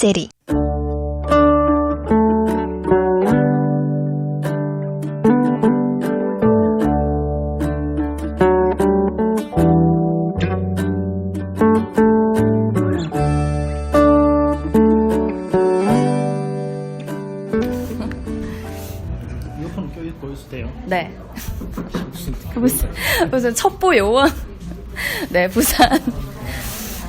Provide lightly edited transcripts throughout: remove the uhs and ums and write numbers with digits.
제리. 이어폰 껴있고 돼요? 네. 무슨 첩보 요원? 네, 부산.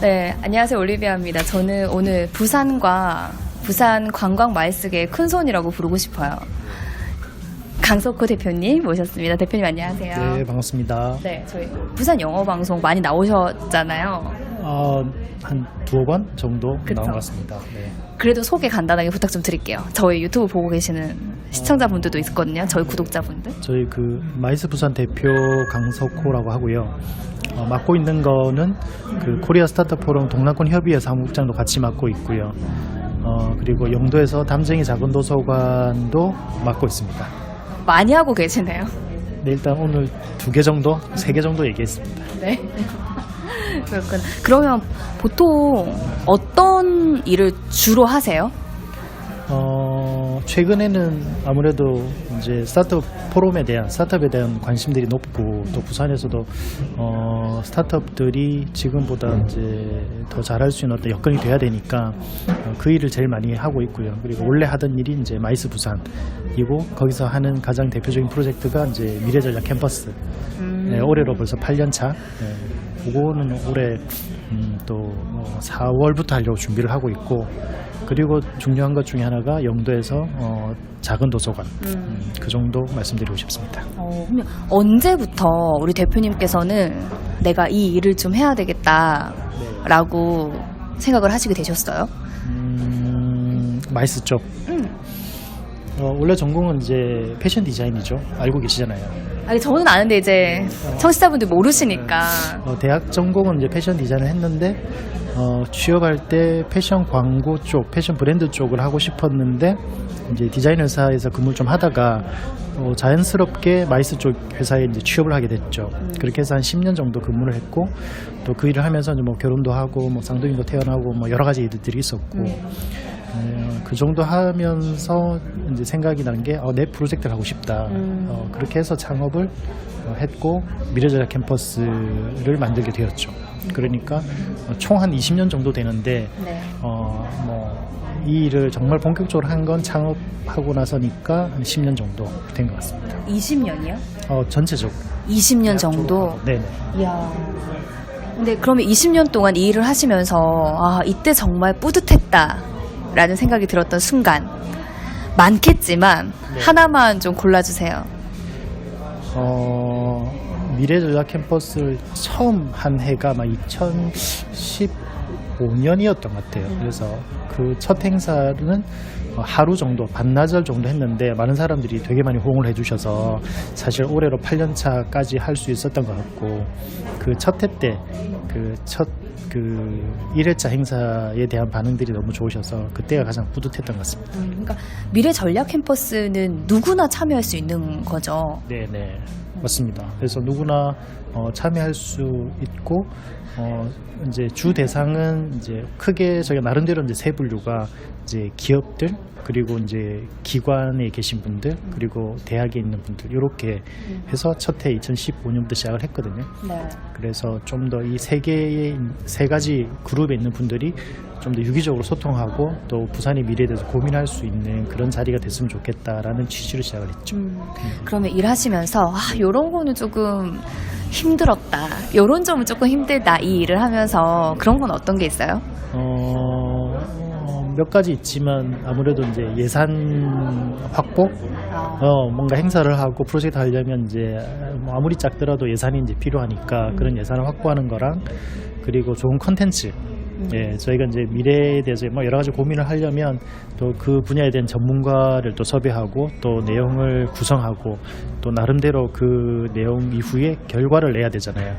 네, 안녕하세요. 올리비아입니다. 저는 오늘 부산과 부산 관광 마이스계의 큰손이라고 부르고 싶어요. 강석호 대표님 모셨습니다. 대표님 안녕하세요. 네, 반갑습니다. 네, 저희 부산 영어 방송 많이 나오셨잖아요. 한 두어 번 정도 그쵸? 나온 것 같습니다. 네. 그래도 소개 간단하게 부탁 좀 드릴게요. 저희 유튜브 보고 계시는 시청자분들도 있거든요. 저희 구독자분들. 저희 그 마이스 부산 대표 강석호라고 하고요. 맡고 있는 거는 그 코리아 스타트업 포럼 동남권 협의회 사무국장도 같이 맡고 있고요. 그리고 영도에서 담쟁이 작은 도서관도 맡고 있습니다. 많이 하고 계시네요. 네, 일단 오늘 2개 정도, 3개 정도 얘기했습니다. 네. 그렇구나. 그러면 보통 어떤 일을 주로 하세요? 최근에는 아무래도 이제 스타트업 포럼에 대한 스타트업에 대한 관심들이 높고 또 부산에서도 스타트업들이 지금보다 이제 더 잘할 수 있는 어떤 여건이 돼야 되니까 그 일을 제일 많이 하고 있고요. 그리고 원래 하던 일이 이제 마이스 부산이고 거기서 하는 가장 대표적인 프로젝트가 이제 미래전략 캠퍼스. 네, 올해로 벌써 8년 차. 네, 그거는 올해 또 4월부터 하려고 준비를 하고 있고. 그리고 중요한 것 중에 하나가 영도에서 작은 도서관 그 정도 말씀드리고 싶습니다. 그러면 언제부터 우리 대표님께서는 내가 이 일을 좀 해야 되겠다라고 생각을 하시게 되셨어요? 마이스 쪽. 원래 전공은 이제 패션 디자인이죠. 알고 계시잖아요. 아니 저는 아는데 이제 청취자분들 모르시니까. 대학 전공은 이제 패션 디자인을 했는데 취업할 때 패션 광고 쪽, 패션 브랜드 쪽을 하고 싶었는데 이제 디자인 회사에서 근무를 좀 하다가 자연스럽게 마이스 쪽 회사에 이제 취업을 하게 됐죠. 그렇게 해서 한 10년 정도 근무를 했고 또 그 일을 하면서 이제 뭐 결혼도 하고 뭐 쌍둥이도 태어나고 뭐 여러 가지 일들이 있었고 그 정도 하면서 이제 생각이 난 게 내 프로젝트를 하고 싶다. 그렇게 해서 창업을 했고 미래전략 캠퍼스를 만들게 되었죠. 그러니까 총 한 20년 정도 되는데 네. 이 일을 정말 본격적으로 한 건 창업하고 나서니까 한 10년 정도 된 것 같습니다. 20년이요? 전체적으로. 20년 정도? 네네. 이야. 근데 그러면 20년 동안 이 일을 하시면서 이때 정말 뿌듯했다라는 생각이 들었던 순간 많겠지만 네. 하나만 좀 골라주세요. 미래전략 캠퍼스를 처음 한 해가 아마 2015년이었던 것 같아요. 그래서 그 첫 행사는 하루 정도, 반나절 정도 했는데 많은 사람들이 되게 많이 호응을 해주셔서 사실 올해로 8년 차까지 할 수 있었던 것 같고 그 첫 해 때 그 첫 1회차 행사에 대한 반응들이 너무 좋으셔서 그때가 가장 뿌듯했던 것 같습니다. 그러니까 미래전략 캠퍼스는 누구나 참여할 수 있는 거죠. 네네 맞습니다. 그래서 누구나 참여할 수 있고 이제 주 대상은 이제 크게 저희가 나름대로 이제 세 분류가 이제 기업들 그리고 이제 기관에 계신 분들 그리고 대학에 있는 분들 이렇게 해서 첫 해 2015년부터 시작을 했거든요. 네. 그래서 좀 더 이 세 가지 그룹에 있는 분들이 좀 더 유기적으로 소통하고 또 부산의 미래에 대해서 고민할 수 있는 그런 자리가 됐으면 좋겠다라는 취지로 시작을 했죠. 그러면 일하시면서 요런 거는 조금 힘들었다. 요런 점은 조금 힘들다. 이 일을 하면서 그런 건 어떤 게 있어요? 몇 가지 있지만 아무래도 이제 예산 확보, 뭔가 행사를 하고 프로젝트 하려면 이제 뭐 아무리 작더라도 예산이 이제 필요하니까 그런 예산을 확보하는 거랑 그리고 좋은 컨텐츠. 예, 저희가 이제 미래에 대해서 뭐 여러 가지 고민을 하려면 또 그 분야에 대한 전문가를 또 섭외하고 또 내용을 구성하고 또 나름대로 그 내용 이후에 결과를 내야 되잖아요.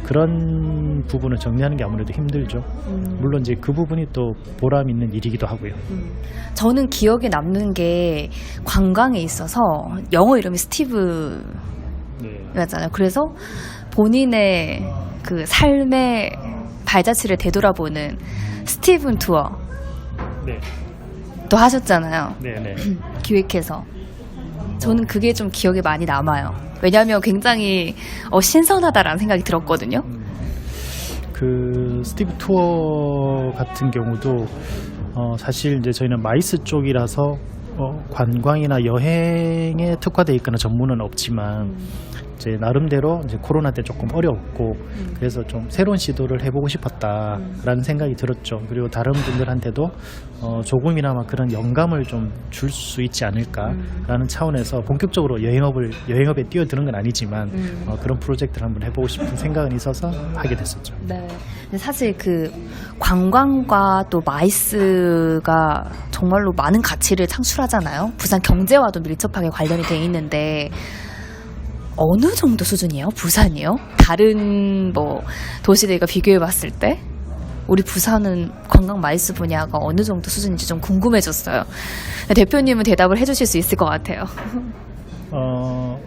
그런 부분을 정리하는 게 아무래도 힘들죠. 물론 이제 그 부분이 또 보람 있는 일이기도 하고요. 저는 기억에 남는 게 관광에 있어서 영어 이름이 스티브였잖아요. 그래서 본인의 그 삶의 발자취를 되돌아보는 스티븐 투어 네. 또 하셨잖아요. 네네. 기획해서. 저는 그게 좀 기억에 많이 남아요. 왜냐하면 굉장히 신선하다라는 생각이 들었거든요. 그 스티브 투어 같은 경우도 사실 이제 저희는 마이스 쪽이라서 관광이나 여행에 특화되어 있거나 전문은 없지만 이제 나름대로 이제 코로나 때 조금 어려웠고 그래서 좀 새로운 시도를 해보고 싶었다라는 생각이 들었죠. 그리고 다른 분들한테도 조금이나마 그런 영감을 좀 줄 수 있지 않을까라는 차원에서 본격적으로 여행업에 뛰어드는 건 아니지만 그런 프로젝트를 한번 해보고 싶은 생각은 있어서 하게 됐었죠. 네. 근데 사실 그 관광과 또 마이스가 정말로 많은 가치를 창출하잖아요. 부산 경제와도 밀접하게 관련이 돼 있는데 어느 정도 수준이에요? 부산이요? 다른 뭐 도시들과 비교해 봤을 때 우리 부산은 관광 마이스 분야가 어느 정도 수준인지 좀 궁금해졌어요. 대표님은 대답을 해주실 수 있을 것 같아요.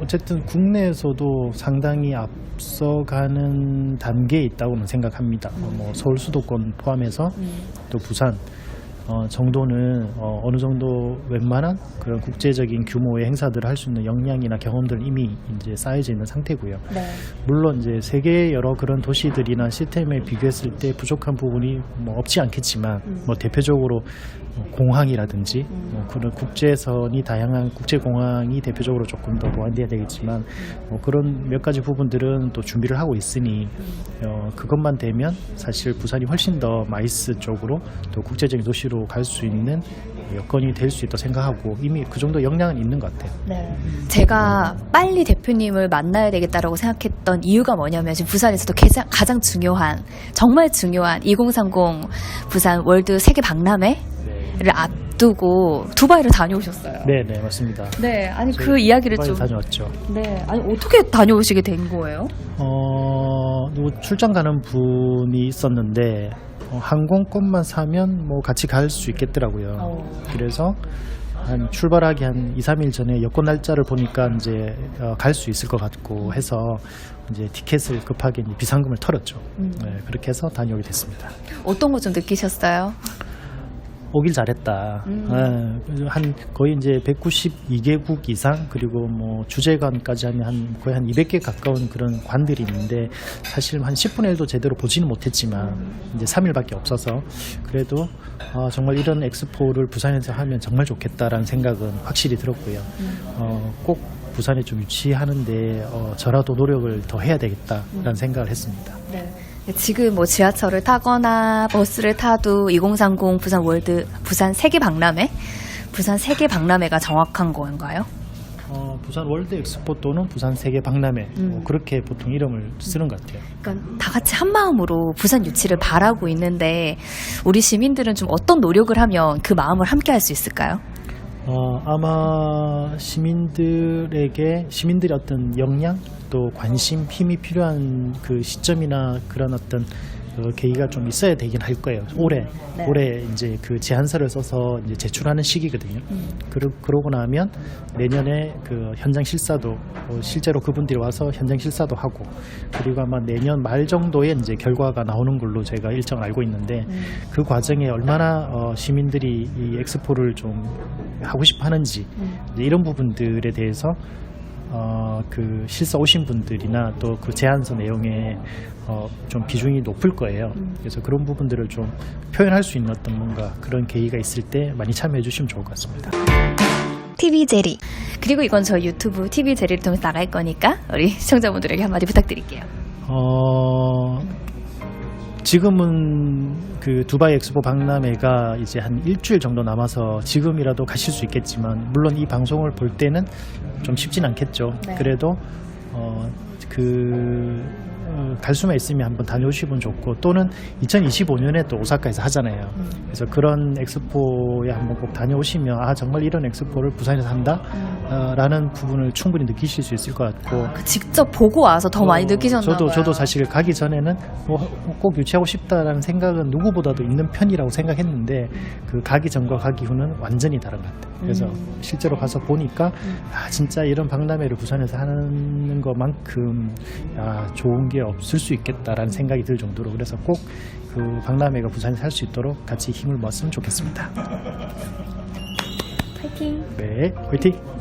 어쨌든 국내에서도 상당히 앞서가는 단계에 있다고는 생각합니다. 뭐 서울 수도권 포함해서 또 부산 정도는 어느 정도 웬만한 그런 국제적인 규모의 행사들을 할 수 있는 역량이나 경험들 이미 이제 쌓여져 있는 상태고요. 네. 물론 이제 세계 여러 그런 도시들이나 시스템에 비교했을 때 부족한 부분이 뭐 없지 않겠지만 뭐 대표적으로 공항이라든지 뭐 그런 국제선이 다양한 국제공항이 대표적으로 조금 더 보완돼야 되겠지만 뭐 그런 몇 가지 부분들은 또 준비를 하고 있으니 그것만 되면 사실 부산이 훨씬 더 마이스 쪽으로 또 국제적인 도시로 갈 수 있는 여건이 될 수 있다고 생각하고 이미 그 정도 역량은 있는 것 같아요. 네. 제가 빨리 대표님을 만나야 되겠다라고 생각했던 이유가 뭐냐면 지금 부산에서도 가장 중요한 정말 중요한 2030 부산 월드 세계 박람회를 앞두고 두바이를 다녀오셨어요. 네, 맞습니다. 네, 아니 그 이야기를 두바이 좀 다녀왔죠. 네, 아니 어떻게 다녀오시게 된 거예요? 출장 가는 분이 있었는데 항공권만 사면 뭐 같이 갈 수 있겠더라고요. 그래서 한 출발하기 한 2, 3일 전에 여권 날짜를 보니까 이제 갈 수 있을 것 같고 해서 이제 티켓을 급하게 이제 비상금을 털었죠. 네, 그렇게 해서 다녀오게 됐습니다. 어떤 거 좀 느끼셨어요? 오길 잘했다. 한 거의 이제 192개국 이상 그리고 뭐 주재관까지 하면 거의 한 200개 가까운 그런 관들이 있는데 사실 한 10분의 1도 제대로 보지는 못했지만 이제 3일밖에 없어서 그래도 정말 이런 엑스포를 부산에서 하면 정말 좋겠다라는 생각은 확실히 들었고요. 꼭 부산에 좀 유치하는데 저라도 노력을 더 해야 되겠다라는 생각을 했습니다. 네. 지금 뭐 지하철을 타거나 버스를 타도 2030 부산 세계 박람회가 정확한 건가요? 부산 월드 엑스포 또는 부산 세계 박람회 그렇게 보통 이름을 쓰는 것 같아요. 그러니까 다 같이 한 마음으로 부산 유치를 바라고 있는데 우리 시민들은 좀 어떤 노력을 하면 그 마음을 함께 할 수 있을까요? 아마 시민들의 어떤 역량 또 관심, 힘이 필요한 그 시점이나 그런 어떤 계기가 좀 있어야 되긴 할 거예요. 올해 이제 그 제안서를 써서 이제 제출하는 시기거든요. 그러고 나면 내년에 그 현장 실사도 실제로 그분들이 와서 현장 실사도 하고 그리고 아마 내년 말 정도에 이제 결과가 나오는 걸로 제가 일정을 알고 있는데 그 과정에 얼마나 시민들이 이 엑스포를 좀 하고 싶어 하는지 이제 이런 부분들에 대해서 그 실사 오신 분들이나 또 그 제안서 내용에 좀 비중이 높을 거예요. 그래서 그런 부분들을 좀 표현할 수 있는 어떤 뭔가 그런 계기가 있을 때 많이 참여해 주시면 좋을 것 같습니다. TV 제리. 그리고 이건 저희 유튜브 TV 제리를 통해서 나갈 거니까 우리 시청자분들에게 한마디 부탁드릴게요. 지금은 그 두바이 엑스포 박람회가 이제 한 일주일 정도 남아서 지금이라도 가실 수 있겠지만 물론 이 방송을 볼 때는 좀 쉽진 않겠죠. 네. 그래도 갈 수만 있으면 한번 다녀오시면 좋고 또는 2025년에 또 오사카에서 하잖아요. 그래서 그런 엑스포에 한번 꼭 다녀오시면 정말 이런 엑스포를 부산에서 한다 라는 부분을 충분히 느끼실 수 있을 것 같고 직접 보고 와서 더 많이 느끼셨나 봐요. 저도 사실 가기 전에는 꼭 유치하고 싶다라는 생각은 누구보다도 있는 편이라고 생각했는데 그 가기 전과 가기 후는 완전히 다른 것 같아요. 그래서 실제로 가서 보니까 진짜 이런 박람회를 부산에서 하는 것만큼 좋은 게 없을 줄 수 있겠다라는 생각이 들 정도로, 그래서 꼭 그 박람회가 부산에 살 수 있도록 같이 힘을 모았으면 좋겠습니다. 파이팅! 네, 화이팅!